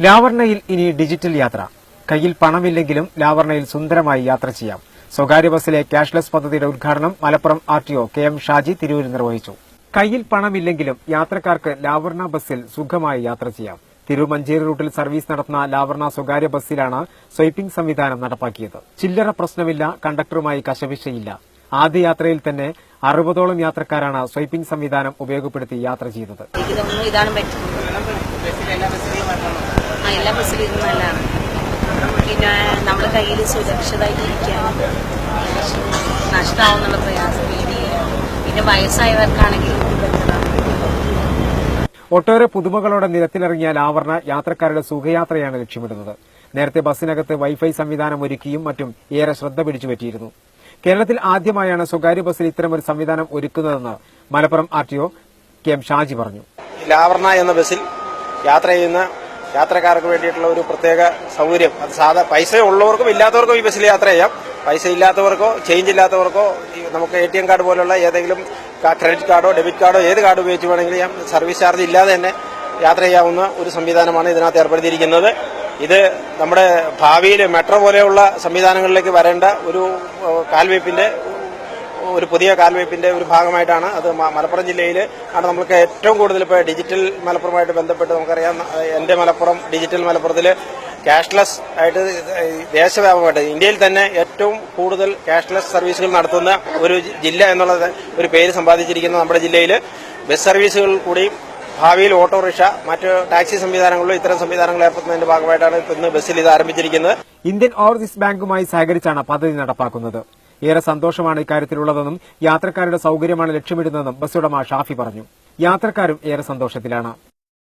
ലാവർണയിൽ ഇനി ഡിജിറ്റൽ യാത്ര. കയ്യിൽ പണമില്ലെങ്കിലും ലാവർണയിൽ സുന്ദരമായി യാത്ര ചെയ്യാം. സ്വകാര്യ ബസ്സിലെ ക്യാഷ്ലെസ് പദ്ധതിയുടെ ഉദ്ഘാടനം മലപ്പുറം ആർടിഒ കെ.എം. ഷാജി തിരൂരിൽ നിർവഹിച്ചു. കയ്യിൽ പണമില്ലെങ്കിലും യാത്രക്കാർക്ക് ലാവർണ ബസ്സിൽ സുഖമായി യാത്ര ചെയ്യാം. തിരൂർ മഞ്ചേരി റൂട്ടിൽ സർവീസ് നടത്തുന്ന ലാവർണ സ്വകാര്യ ബസ്സിലാണ് സ്വൈപ്പിംഗ് സംവിധാനം നടപ്പാക്കിയത്. ചില്ലറ പ്രശ്നമില്ല, കണ്ടക്ടറുമായി കശപിശയില്ല. ആദ്യ യാത്രയിൽ തന്നെ 60ഓളം യാത്രക്കാരാണ് സ്വൈപ്പിംഗ് സംവിധാനം ഉപയോഗപ്പെടുത്തി യാത്ര ചെയ്തത്. എല്ലാ ബസ്സിലും ഇത് നല്ലതാണ്. പിന്നെ നമ്മൾ കയ്യിൽ സുരക്ഷിതമായിട്ടിരിക്കാൻ നഷ്ടമാവുന്നുള്ള പ്രയാസം പിന്നെ വയസ്സായവർക്കാണെങ്കിലും ഒട്ടേറെ പുതുമകളോടെ നിരത്തിലിറങ്ങിയ ലാവർണ യാത്രക്കാരുടെ സുഖയാത്രയാണ് ലക്ഷ്യമിടുന്നത്. നേരത്തെ ബസ്സിനകത്ത് വൈഫൈ സംവിധാനം ഒരുക്കിയും മറ്റും ഏറെ ശ്രദ്ധ പിടിച്ചുപറ്റിയിരുന്നു. കേരളത്തിൽ ആദ്യമായാണ് സ്വകാര്യ ബസ്സിൽ ഇത്തരമൊരു സംവിധാനം ഒരുക്കുന്നതെന്ന് മലപ്പുറം ആർടിഒ കെ.എം. ഷാജി പറഞ്ഞു. ലാവർണ എന്ന ബസ്സിൽ യാത്ര ചെയ്യുന്ന യാത്രക്കാർക്ക് വേണ്ടിയിട്ടുള്ള ഒരു പ്രത്യേക സൗകര്യം, അത് പൈസ ഉള്ളവർക്കും ഇല്ലാത്തവർക്കും ഈ ബസ്സിൽ യാത്ര ചെയ്യാം. പൈസ ഇല്ലാത്തവർക്കോ ചേഞ്ച് ഇല്ലാത്തവർക്കോ നമുക്ക് ATM കാർഡ് പോലുള്ള ഏതെങ്കിലും ക്രെഡിറ്റ് കാർഡോ ഡെബിറ്റ് കാർഡോ ഏത് കാർഡ് ഉപയോഗിച്ച് വേണമെങ്കിലും സർവീസ് ചാർജ് ഇല്ലാതെ തന്നെ യാത്ര ചെയ്യാവുന്ന ഒരു സംവിധാനമാണ് ഇതിനകത്ത് ഏർപ്പെടുത്തിയിരിക്കുന്നത്. ഇത് നമ്മുടെ ഭാവിയിൽ മെട്രോ പോലെയുള്ള സംവിധാനങ്ങളിലേക്ക് വരേണ്ട ഒരു പുതിയ കാൽവയ്പിന്റെ ഒരു ഭാഗമായിട്ടാണ് അത്. മലപ്പുറം ജില്ലയിൽ ആണ് നമുക്ക് ഏറ്റവും കൂടുതൽ ഇപ്പോൾ ഡിജിറ്റൽ മലപ്പുറമായിട്ട് ബന്ധപ്പെട്ട് നമുക്കറിയാം. എന്റെ മലപ്പുറം ഡിജിറ്റൽ മലപ്പുറത്തിൽ ക്യാഷ്ലെസ് ആയിട്ട് ദേശവ്യാപകമായിട്ട് ഇന്ത്യയിൽ തന്നെ ഏറ്റവും കൂടുതൽ ക്യാഷ്ലെസ് സർവീസുകൾ നടത്തുന്ന ഒരു ജില്ല എന്നുള്ള ഒരു പേര് സമ്പാദിച്ചിരിക്കുന്ന നമ്മുടെ ജില്ലയിൽ ബസ് സർവീസുകൾ കൂടി ഭാവിയിൽ ഓട്ടോറിക്ഷ മറ്റ് ടാക്സി സംവിധാനങ്ങളിലും ഇത്തരം സംവിധാനങ്ങൾ ഏർപ്പെടുത്തുന്നതിന്റെ ഭാഗമായിട്ടാണ് ഇന്ന് ബസ്സിൽ ഇത് ആരംഭിച്ചിരിക്കുന്നത്. ഇന്ത്യൻ ഓവർസീസ് ബാങ്കുമായി സഹകരിച്ചാണ് പദ്ധതി നടപ്പാക്കുന്നത്. ഏറെ സന്തോഷമാണ് ഇക്കാര്യത്തിലുള്ളതെന്നും യാത്രക്കാരുടെ സൌകര്യമാണ് ലക്ഷ്യമിടുന്നതെന്നും ബസ് ഉടമ ഷാഫി പറഞ്ഞു. യാത്രക്കാരും ഏറെ സന്തോഷത്തിലാണ്.